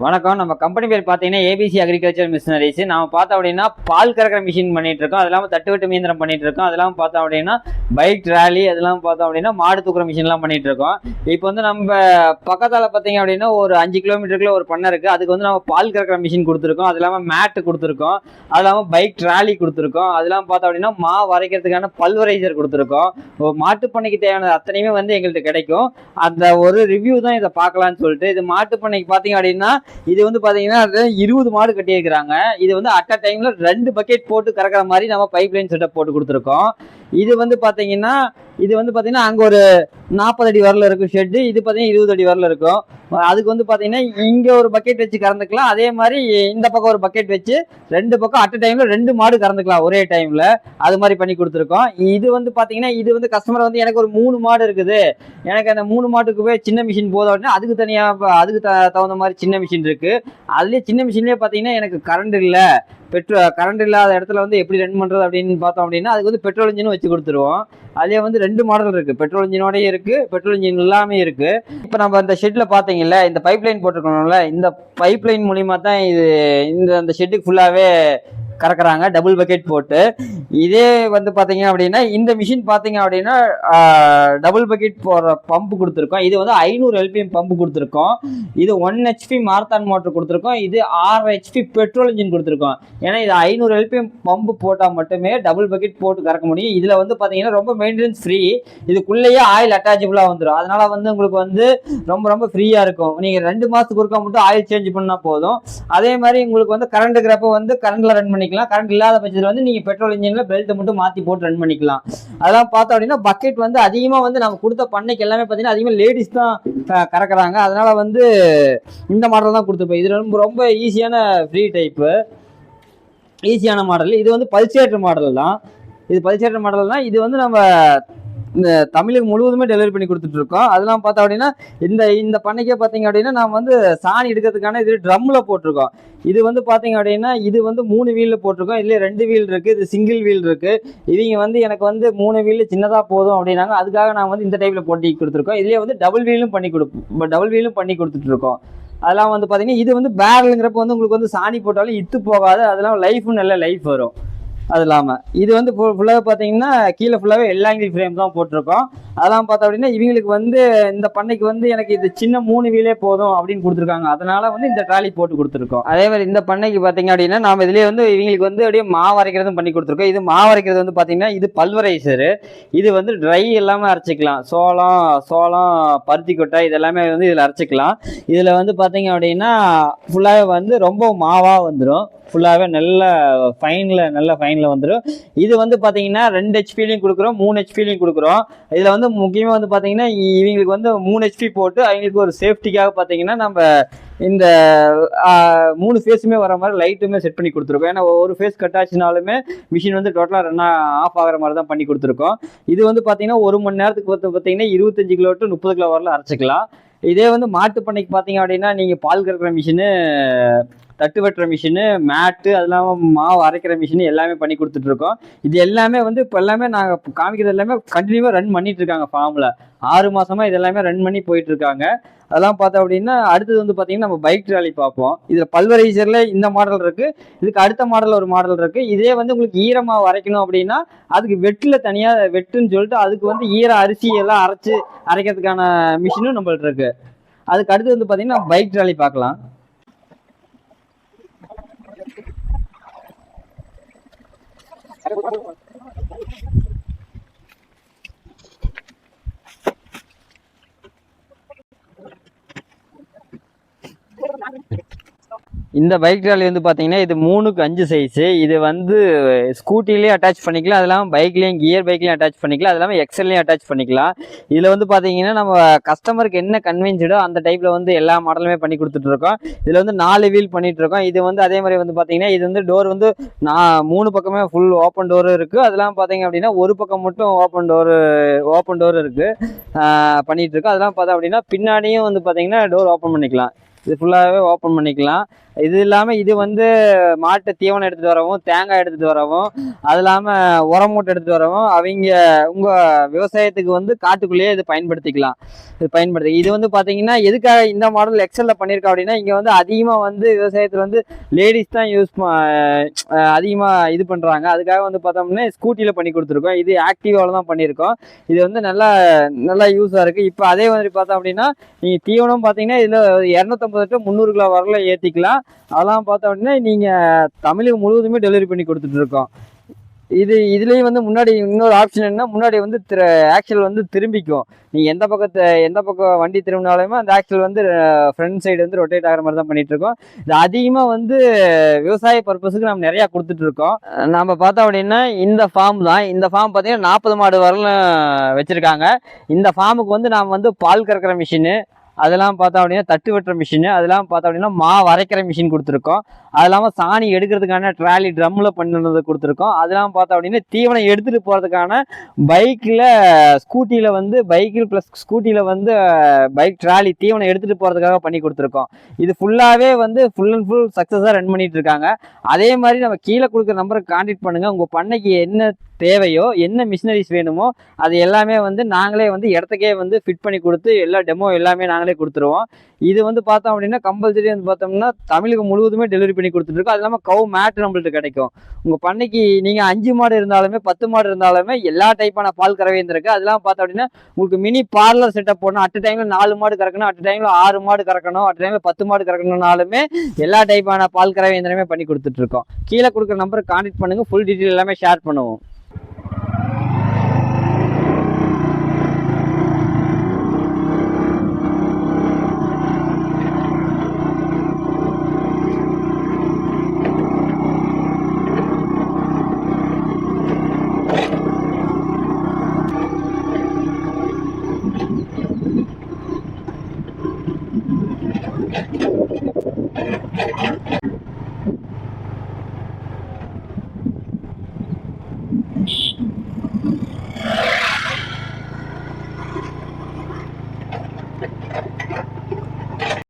வணக்கம். நம்ம கம்பெனி பேர் பார்த்தீங்கன்னா ஏபிசி அக்ரிகல்ச்சர் மிஷினரிஸ். நாம பார்த்தோம் அப்படின்னா பால் கறக்கிற மிஷின் பண்ணிட்டு இருக்கோம். அது இல்லாமல் தட்டுவெட்டு இயந்திரம் பண்ணிட்டு இருக்கோம். அதெல்லாம் பார்த்தோம் அப்படின்னா பைக் ட்ராலி, அதெல்லாம் பார்த்தோம் அப்படின்னா மாடு தூக்குற மிஷின்லாம் பண்ணிட்டு இருக்கோம். இப்போ வந்து நம்ம பக்கத்தால் பார்த்தீங்க அப்படின்னா ஒரு 5 கிலோமீட்டருக்குள்ள ஒரு பண்ணை இருக்குது. அதுக்கு வந்து நம்ம பால் கறக்கிற மிஷின் கொடுத்துருக்கோம். அது இல்லாமல் மேட்டு கொடுத்துருக்கோம். அது இல்லாமல் பைக் ட்ராலி கொடுத்துருக்கோம். அதெல்லாம் பார்த்தோம் அப்படின்னா வரைக்கிறதுக்கான பல்வரைசர் கொடுத்துருக்கோம். மாட்டு பண்ணைக்கு தேவையான அத்தனையுமே வந்து எங்கள்கிட்ட கிடைக்கும். அந்த ஒரு ரிவ்யூ தான் இதை பார்க்கலான்னு சொல்லிட்டு. இது மாட்டு பண்ணைக்கு பார்த்தீங்க அப்படின்னா இது வந்து பாத்தீங்கன்னா 20 மாடு கட்டி இருக்கிறாங்க. இது வந்து அட் அ டைம்ல 2 பக்கெட் போட்டு கறக்கிற மாதிரி நம்ம பைப் லைன் செட்டப் போட்டு கொடுத்துருக்கோம். இது வந்து பாத்தீங்கன்னா அங்க ஒரு 40 அடி வரல இருக்கும் ஷெட்டு. இது பாத்தீங்கன்னா 20 அடி வரல இருக்கும். அதுக்கு வந்து பாத்தீங்கன்னா இங்க ஒரு பக்கெட் வச்சு கறந்துக்கலாம். அதே மாதிரி இந்த பக்கம் ஒரு பக்கெட் வச்சு 2 பக்கம் அட் அ டைம்ல 2 மாடு கறந்துக்கலாம் ஒரே டைம்ல. அது மாதிரி பண்ணி கொடுத்துருக்கோம். இது வந்து பாத்தீங்கன்னா இது வந்து கஸ்டமர் வந்து எனக்கு ஒரு 3 மாடு இருக்குது, எனக்கு அந்த 3 மாட்டுக்கு போய் சின்ன மிஷின் போதும் அப்படின்னா அதுக்கு தனியா அதுக்கு தகுந்த மாதிரி சின்ன மிஷின் இருக்கு. அதுலயே சின்ன மிஷின்லயே பாத்தீங்கன்னா எனக்கு கரண்ட் இல்ல, கரண்ட் இல்லாத இடத்துல வந்து எப்படி ரன் பண்றது அப்படின்னு பார்த்தோம் அப்படின்னா அதுக்கு வந்து பெட்ரோல் இன்ஜினும் வச்சு கொடுத்துருவோம். அதுலேயே வந்து 2 மாடல் இருக்கு, பெட்ரோல் இன்ஜினோடய இருக்கு, பெட்ரோல் இன்ஜின் எல்லாமே இருக்கு. இப்போ நம்ம இந்த ஷெட்ல பாத்தீங்கல்ல, இந்த பைப் லைன் போட்டிருக்கோம்ல, இந்த பைப் லைன் மூலியமா தான் இது இந்த ஷெட்டுக்கு ஃபுல்லாவே கறக்குறாங்க டபுள் பக்கெட் போட்டு. இதே வந்து பாத்தீங்க அப்படின்னா இந்த மிஷின் பாத்தீங்க அப்படின்னா டபுள் பக்கெட் போற பம்பு கொடுத்துருக்கோம். இது வந்து 500 LPM பம்பு கொடுத்துருக்கோம். இது 1 HP மாரத்தான் மோட்டர் கொடுத்துருக்கோம். இது 6 HP பெட்ரோல் இன்ஜின் கொடுத்துருக்கோம். ஏன்னா இது 500 LPM பம்பு போட்டா மட்டுமே டபுள் பக்கெட் போட்டு கறக்க முடியும். இதுல வந்து பாத்தீங்கன்னா ரொம்ப மெயின்டெனன்ஸ் ஃப்ரீ. இதுக்குள்ளேயே ஆயில் அட்டாச்சபிளா வந்துடும். அதனால வந்து உங்களுக்கு வந்து ரொம்ப ஃப்ரீயா இருக்கும். நீங்க 2 மாசத்துக்கு ஒருக்கா மட்டும் ஆயில் சேஞ்ச் பண்ணா போதும். அதே மாதிரி உங்களுக்கு வந்து கரண்ட் இருக்கிறப்ப வந்து கரண்ட்ல ரன் பண்ணிக்கலாம். கரண்ட் இல்லாத பட்சத்தில் வந்து நீங்க பெட்ரோல் இன்ஜின்ல பெல்ட் மட்டும் மாத்தி போட்டு ரன் பண்ணிக்கலாம். அதெல்லாம் பார்த்தோம் அப்படின்னா பக்கெட் வந்து அதிகமா வந்து நம்ம கொடுத்த பண்ணைக்கு எல்லாமே பார்த்தீங்கன்னா அதிகமாக லேடிஸ் தான் கறக்குறாங்க. அதனால வந்து இந்த மாடல் தான் கொடுத்துருப்போம். இது ரொம்ப ஈஸியான ஃப்ரீ டைப்பு, ஈஸியான மாடல். இது வந்து பல்சேட்டர் மாடல் தான். இது வந்து நம்ம இந்த தமிழுக்கு முழுவதுமே டெலிவரி பண்ணி கொடுத்துட்டு இருக்கோம். அதெல்லாம் பார்த்தோம் அப்படின்னா இந்த பண்ணைக்கே பார்த்தீங்க அப்படின்னா நம்ம வந்து சாணி எடுக்கிறதுக்கான இது ட்ரம்ல போட்டிருக்கோம். இது வந்து பார்த்தீங்க அப்படின்னா இது வந்து 3 வீல்ல போட்டிருக்கோம். இதுல 2 வீல் இருக்கு, இது சிங்கிள் வீல் இருக்கு. இவங்க வந்து எனக்கு வந்து 3 வீல் சின்னதா போதும் அப்படின்னாங்க. அதுக்காக நான் வந்து இந்த டைப்ல போட்டி கொடுத்துருக்கோம். இதுலயே வந்து டபுள் வீலும் பண்ணி கொடுத்துட்டு இருக்கோம். அதெல்லாம் வந்து பார்த்தீங்கன்னா இது வந்து பேரலுங்கிறப்ப வந்து உங்களுக்கு வந்து சாணி போட்டாலும் இத்து போகாது. அதெல்லாம் லைஃபும் நல்ல லைஃப் வரும். அது இல்லாமல் இது வந்து ஃபுல்லாக பார்த்தீங்கன்னா கீழே ஃபுல்லாகவே எல்லாங்கில் ஃப்ரேம் தான் போட்டிருக்கோம். அதெல்லாம் பார்த்தோம் அப்படின்னா இவங்களுக்கு வந்து இந்த பண்ணைக்கு வந்து எனக்கு இது சின்ன 3 வீலே போதும் அப்படின்னு கொடுத்துருக்காங்க. அதனால வந்து இந்த ட்ராலி போட்டு கொடுத்துருக்கோம். அதே மாதிரி இந்த பண்ணைக்கு பார்த்தீங்க அப்படின்னா நம்ம இதுலேயே வந்து இவங்களுக்கு வந்து அப்படியே மாவு அரைக்கிறதும் பண்ணி கொடுத்துருக்கோம். இது மாவு அரைக்கிறது வந்து பார்த்தீங்கன்னா இது பல்வரைசரு. இது வந்து ட்ரை எல்லாமே அரைச்சிக்கலாம். சோளம் பருத்தி கொட்டை இதெல்லாமே வந்து இதில் அரைச்சிக்கலாம். இதில் வந்து பார்த்தீங்க அப்படின்னா ஃபுல்லாகவே வந்து ரொம்ப மாவாக வந்துடும். ஃபுல்லாகவே நல்ல ஃபைனில் வந்துடும். இது வந்து பார்த்தீங்கன்னா 2 HPலையும் கொடுக்குறோம், 3 HPலையும் கொடுக்குறோம். இதில் வந்து முக்கியமாக வந்து பார்த்தீங்கன்னா இவங்களுக்கு வந்து 3 HP போட்டு அவங்களுக்கு ஒரு சேஃப்டிக்காக பார்த்தீங்கன்னா நம்ம இந்த 3 ஃபேஸுமே வர மாதிரி லைட்டுமே செட் பண்ணி கொடுத்துருக்கோம். ஏன்னா ஒரு ஃபேஸ் கட் ஆச்சுனாலுமே மிஷின் வந்து டோட்டலாக ரன் ஆஃப் ஆகிற மாதிரி தான் பண்ணி கொடுத்துருக்கோம். இது வந்து பார்த்தீங்கன்னா 1 மணி நேரத்துக்கு பார்த்தீங்கன்னா 25 கிலோ டு 30 கிலோ வரல அரைச்சிக்கலாம். இதே வந்து மாட்டு பண்ணைக்கு பார்த்தீங்க அப்படின்னா நீங்கள் பால் கறக்கிற மிஷினு, தட்டு வெட்டுற மிஷினு, மேட்டு, அது இல்லாமல் மாவு அரைக்கிற மிஷினு எல்லாமே பண்ணி கொடுத்துட்ருக்கோம். இது எல்லாமே வந்து இப்போ எல்லாமே நாங்கள் காமிக்கிறது எல்லாமே கண்டினியூவாக ரன் பண்ணிட்டு இருக்காங்க ஃபார்மில். 6 மாதமாக இது எல்லாமே ரன் பண்ணி போயிட்டு இருக்காங்க. அதெல்லாம் பார்த்தோம் அப்படின்னா அடுத்தது வந்து பார்த்தீங்கன்னா நம்ம பைக் ட்ராலி பார்ப்போம். இதில் பல்வரைசரில் இந்த மாடல் இருக்குது. இதுக்கு அடுத்த மாடல் ஒரு மாடல் இருக்குது. இதே வந்து உங்களுக்கு ஈரமாக அரைக்கணும் அப்படின்னா அதுக்கு வெட்டில் தனியாக வெட்டுன்னு சொல்லிட்டு அதுக்கு வந்து அரிசி எல்லாம் அரைக்கிறதுக்கான மிஷினும் நம்மள்ட்ட இருக்குது. அதுக்கு அடுத்து வந்து பார்த்தீங்கன்னா பைக் ட்ராலி பார்க்கலாம். இந்த பைக் ட்ராலி வந்து பார்த்தீங்கன்னா இது 3க்கு 5 சைஸு. இது வந்து ஸ்கூட்டிலேயே அட்டாச் பண்ணிக்கலாம், அது இல்லாமல் பைக்லேயும் கியர் பைக்லேயும் அட்டாச் பண்ணிக்கலாம், அது இல்லாமல் எக்ஸல்லையும் அட்டாச் பண்ணிக்கலாம். இதில் வந்து பார்த்தீங்கன்னா நம்ம கஸ்டமருக்கு என்ன கன்வீன்ஸ்டோ அந்த டைப்பில் வந்து எல்லா மாடலுமே பண்ணி கொடுத்துட்ருக்கோம். இதில் வந்து 4 வீல் பண்ணிகிட்ருக்கோம். இது வந்து அதே மாதிரி வந்து பார்த்தீங்கன்னா இது வந்து டோர் வந்து 3 பக்கமே ஃபுல் ஓப்பன் டோரும் இருக்குது. அதெல்லாம் பார்த்தீங்க அப்படின்னா ஒரு பக்கம் மட்டும் ஓப்பன் டோர் இருக்குது பண்ணிகிட்ருக்கோம். அதெல்லாம் பார்த்தோம் அப்படின்னா பின்னாடியும் வந்து பார்த்தீங்கன்னா டோர் ஓப்பன் பண்ணிக்கலாம். இது ஃபுல்லாகவே ஓப்பன் பண்ணிக்கலாம். இது இல்லாமல் இது வந்து மாட்டு தீவனம் எடுத்துகிட்டு வரவும், தேங்காய் எடுத்துகிட்டு வரவும், அது இல்லாமல் உரம் மூட்டை எடுத்துகிட்டு வரவும் அவங்க உங்கள் விவசாயத்துக்கு வந்து காட்டுக்குள்ளேயே இது பயன்படுத்திக்கலாம். இது வந்து பார்த்தீங்கன்னா எதுக்காக இந்த மாடல் எக்ஸலில் பண்ணியிருக்கோம் அப்படின்னா, இங்கே வந்து அதிகமாக வந்து விவசாயத்தில் வந்து லேடிஸ் தான் அதிகமாக இது பண்ணுறாங்க. அதுக்காக வந்து பார்த்தோம்னா ஸ்கூட்டியில் பண்ணி கொடுத்துருக்கோம். இது ஆக்டிவாவில் தான் பண்ணியிருக்கோம். இது வந்து நல்லா யூஸாக இருக்குது. இப்போ அதே மாதிரி பார்த்தோம் அப்படின்னா நீங்கள் தீவனம் பார்த்தீங்கன்னா இதில் 250 to 300 கிலோ வரல ஏற்றிக்கலாம். அதெல்லாம் பார்த்தோம் அப்படின்னா நீங்கள் தமிழகம் முழுவதுமே டெலிவரி பண்ணி கொடுத்துட்ருக்கோம். இதுலேயும் வந்து முன்னாடி இன்னொரு ஆப்ஷன் என்ன, முன்னாடி வந்து ஆக்சுவல் வந்து திரும்பிக்கும். நீங்கள் எந்த பக்கம் வண்டி திரும்பினாலுமே அந்த ஆக்சுவல் வந்து ஃப்ரண்ட் சைடு வந்து ரொட்டேட் ஆகிற மாதிரி தான் பண்ணிகிட்ருக்கோம். இது அதிகமாக வந்து விவசாய பர்பஸுக்கு நம்ம நிறையா கொடுத்துட்ருக்கோம். நம்ம பார்த்தோம் அப்படின்னா இந்த ஃபார்ம் தான். இந்த ஃபார்ம் பார்த்தீங்கன்னா 40 மாடு வரலும் வச்சுருக்காங்க. இந்த ஃபார்முக்கு வந்து நாம் வந்து பால் கறக்கிற மிஷினு, அதெல்லாம் பார்த்தோம் அப்படின்னா தட்டு வெட்டுற மிஷினு, அதெல்லாம் பார்த்தோம் அப்படின்னா வரைக்கிற மிஷின் கொடுத்துருக்கோம். அது இல்லாமல் சாணி எடுக்கிறதுக்கான ட்ராலி ட்ரம்மில் பண்ணுறது கொடுத்துருக்கோம். அதெல்லாம் பார்த்தோம் அப்படின்னா தீவனம் எடுத்துகிட்டு போகிறதுக்கான பைக்கில் ப்ளஸ் ஸ்கூட்டியில் வந்து பைக் ட்ராலி தீவனம் எடுத்துகிட்டு போகிறதுக்காக பண்ணி கொடுத்துருக்கோம். இது ஃபுல்லாகவே வந்து ஃபுல் அண்ட் ஃபுல் சக்ஸஸாக ரன் பண்ணிகிட்டு இருக்காங்க. அதே மாதிரி நம்ம கீழே கொடுக்குற நம்பருக்கு கான்டாக்ட் பண்ணுங்கள். உங்கள் பண்ணைக்கு என்ன தேவையோ, என்ன மிஷினரிஸ் வேணுமோ அது எல்லாமே வந்து நாங்களே வந்து இடத்துக்கே வந்து ஃபிட் பண்ணி கொடுத்து எல்லா டெமோ எல்லாமே நாங்களே கொடுத்துருவோம். இது வந்து பார்த்தோம் அப்படின்னா கம்பல்சரி வந்து பார்த்தோம்னா தமிழகம் முழுவதுமே டெலிவரி பண்ணி கொடுத்துட்ருக்கோம். அது இல்லாமல் கவு மேட் நம்மள்ட்ட கிடைக்கும். உங்கள் பண்ணைக்கு நீங்கள் 5 மாடு இருந்தாலுமே 10 மாடு இருந்தாலுமே எல்லா டைப்பான பால் கறவை இருக்குது. அதெல்லாம் பார்த்தோம் அப்படின்னா உங்களுக்கு மினி பார்லர் செட்டப் போடணும், அட் டைமில் 4 மாடு கறக்கணும், அட் டைமில் 6 மாடு கறக்கணும், அட் டைமில் 10 மாடு கறக்கணும்னாலுமே எல்லா டைப்பான பால் கறவை இயந்திரமே பண்ணி கொடுத்துட்ருக்கோம். கீழே கொடுக்குற நம்பருக்கு கான்டாக்ட் பண்ணுங்கள். ஃபுல் டீட்டெயில் எல்லாமே ஷேர் பண்ணுவோம்.